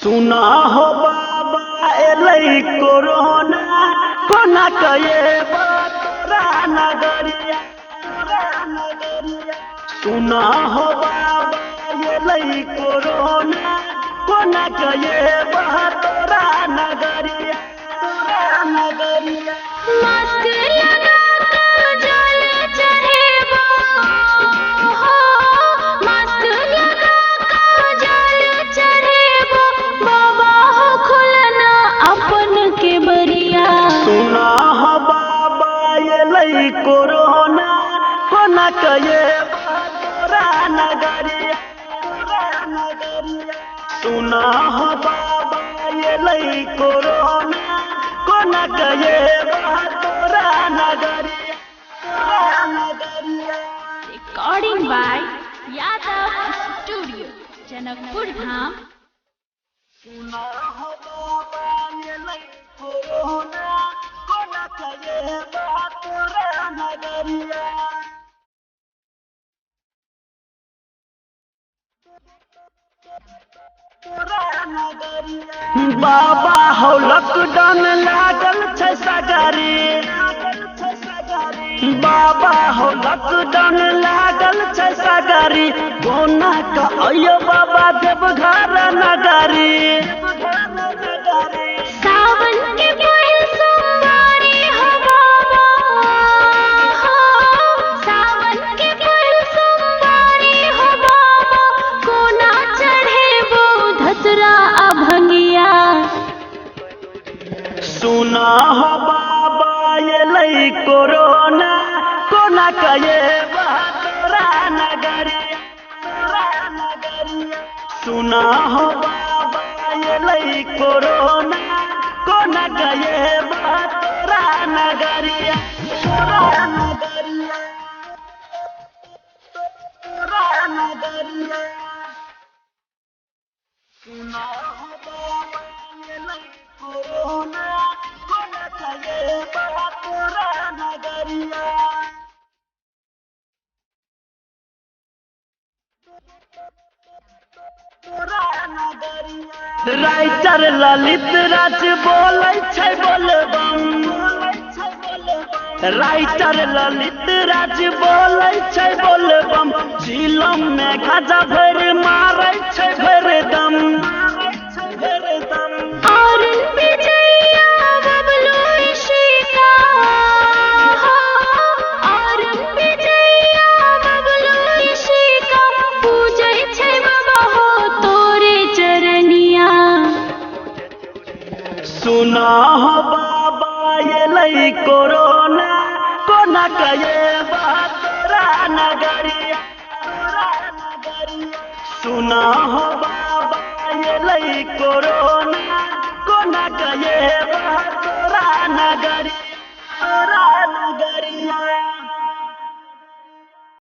सुना हो बाबा एलै कोरोना कोना कये तोरा नगरिया सुना हो बाबा एलै कोरोना कोना कये तोरा नगरिया मास्क लगा जल चढ़ेबो हो मास्क लगा जल चढ़ेबो बाबा हो खुलना अपन के बरिया सुना हो बाबा एलै कोरोना कोना कये तोरा नगरिया सुना हो बाबा एलै कोरोना कोना कये तोरा नगरिया recording by Yadav studio Janakpur Dham. सुना हो बाबा एलै कोरोना कोना कये तोरा नगरिया बाबा हो लॉकडाउन लागल छै सगरी बाबा हो लॉकडाउन लागल छै सगरी कोना का अयो बाबा देवघर नगरी सावन के पहिल सोमवारी हो बाबा हो सावन के पहिल सोमवारी हो बाबा कोना चढ़ेबो धतरा अभंगिया सुना हो बाबा एलै कोरोना कोना कये तोरा नगरिया सुना हो बाबा एलै कोरोना कोना कये तोरा नगरिया सुना हो बाबा एलै कोरोना कोना कये तोरा नगरिया राइटर ललित राज बोलै छै बोलबम राइटर ललित राज बोलै छै बोलबम जिलम में गाजा भर मारै छै भर दम और विजया बबलू ईशिका हो और विजया बबलू ईशिका पूजै छै बाबा हो तोरे चरनिया सुना हो बाबा एलै कोरोना कोना कये तोरा नगरिया सुना हो बाबा एलै कोरोना कोना कये तोरा नगरिया